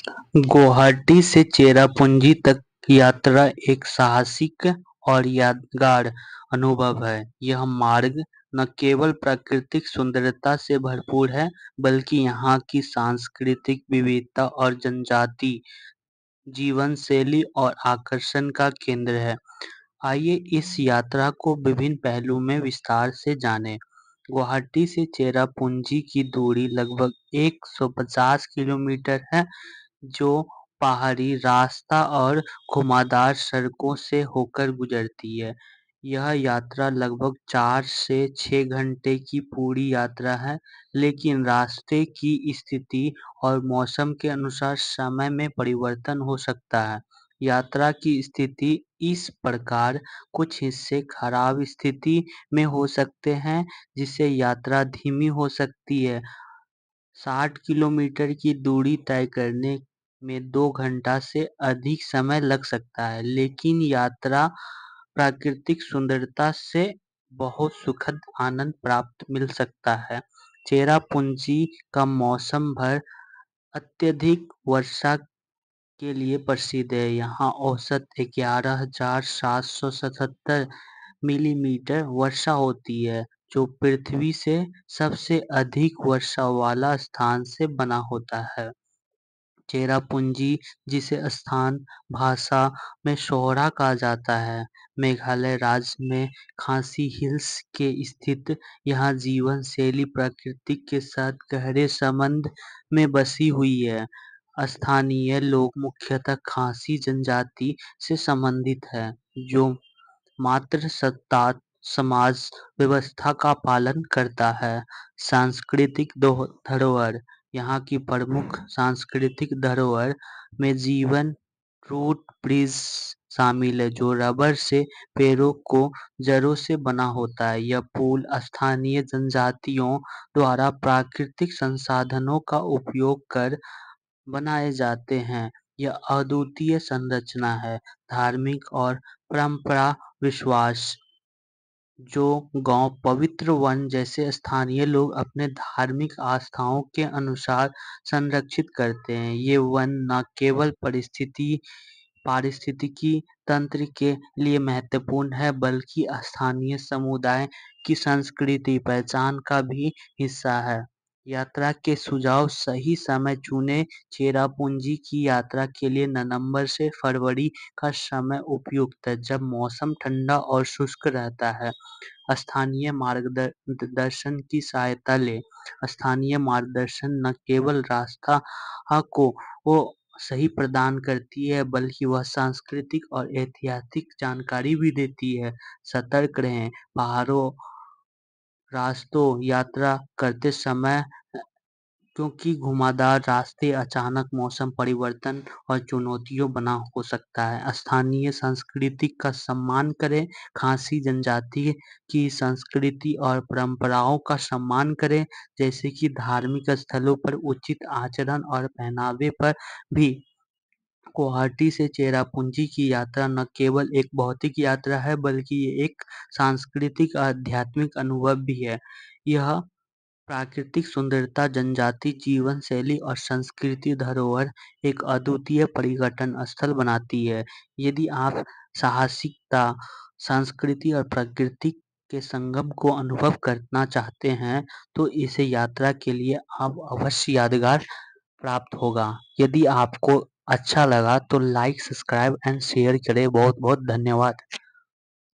गुवाहाटी से चेरापूंजी तक की यात्रा एक साहसिक और यादगार अनुभव है। यह मार्ग न केवल प्राकृतिक सुंदरता से भरपूर है, बल्कि यहाँ की सांस्कृतिक विविधता और जनजाति जीवन शैली और आकर्षण का केंद्र है। आइए इस यात्रा को विभिन्न पहलू में विस्तार से जानें। गुवाहाटी से चेरापूंजी की दूरी लगभग 150 किलोमीटर है, जो पहाड़ी रास्ता और घुमावदार सड़कों से होकर गुजरती है। यह यात्रा लगभग 4 से 6 घंटे की पूरी यात्रा है, लेकिन रास्ते की स्थिति और मौसम के अनुसार समय में परिवर्तन हो सकता है। यात्रा की स्थिति इस प्रकार: कुछ हिस्से खराब स्थिति में हो सकते हैं, जिससे यात्रा धीमी हो सकती है। 60 किलोमीटर की दूरी तय करने में 2 घंटा से अधिक समय लग सकता है, लेकिन यात्रा प्राकृतिक सुंदरता से बहुत सुखद आनंद प्राप्त मिल सकता है। चेरापूंजी का मौसम भर अत्यधिक वर्षा के लिए प्रसिद्ध है। यहाँ औसत 11,777 मिलीमीटर वर्षा होती है, जो पृथ्वी से सबसे अधिक वर्षा वाला स्थान से बना होता है। चेरापूंजी, जिसे स्थान भाषा में सोहरा कहा जाता है, मेघालय राज्य में खासी हिल्स के स्थित यहाँ जीवन शैली प्रकृति के साथ गहरे संबंध में बसी हुई है। स्थानीय लोग मुख्यतः खासी जनजाति से संबंधित हैं, जो मातृसत्ता समाज व्यवस्था का पालन करता है। सांस्कृतिक धरोहर: यहाँ की प्रमुख सांस्कृतिक धरोहर में जीवन रूट ब्रिज शामिल है, जो रबर से पेड़ों को जड़ों से बना होता है। यह पुल स्थानीय जनजातियों द्वारा प्राकृतिक संसाधनों का उपयोग कर बनाए जाते हैं। यह अद्वितीय संरचना है। धार्मिक और परंपरा विश्वास: जो गांव पवित्र वन जैसे स्थानीय लोग अपने धार्मिक आस्थाओं के अनुसार संरक्षित करते हैं। ये वन न केवल पारिस्थितिकी तंत्र के लिए महत्वपूर्ण है, बल्कि स्थानीय समुदाय की संस्कृति पहचान का भी हिस्सा है। यात्रा के सुझाव: सही समय चुनें। चेरापूंजी की यात्रा के लिए नवंबर से फरवरी का समय उपयुक्त है, जब मौसम ठंडा और शुष्क रहता है। स्थानीय मार्गदर्शन की सहायता लें। स्थानीय मार्गदर्शन न केवल रास्ता को वो सही प्रदान करती है, बल्कि वह सांस्कृतिक और ऐतिहासिक जानकारी भी देती है। सतर्क रहें। पहाड़ों रास्तों यात्रा करते समय, क्योंकि घुमावदार रास्ते अचानक मौसम परिवर्तन और चुनौतियों बना हो सकता है। स्थानीय संस्कृति का सम्मान करें। खासी जनजाति की संस्कृति और परंपराओं का सम्मान करें, जैसे कि धार्मिक स्थलों पर उचित आचरण और पहनावे पर भी। गुवाहाटी से चेरापूंजी की यात्रा न केवल एक भौतिक यात्रा है, बल्कि ये एक सांस्कृतिक और आध्यात्मिक अनुभव भी है। यह प्राकृतिक सुंदरता, जनजाति जीवन शैली और संस्कृति धरोहर एक अद्वितीय पर्यटन स्थल बनाती है। यदि आप साहसिकता, संस्कृति और प्रकृति के संगम को अनुभव करना चाहते हैं, तो इस यात्रा के लिए आप अवश्य यादगार प्राप्त होगा। यदि आपको अच्छा लगा तो लाइक, सब्सक्राइब एंड शेयर करें। बहुत बहुत धन्यवाद।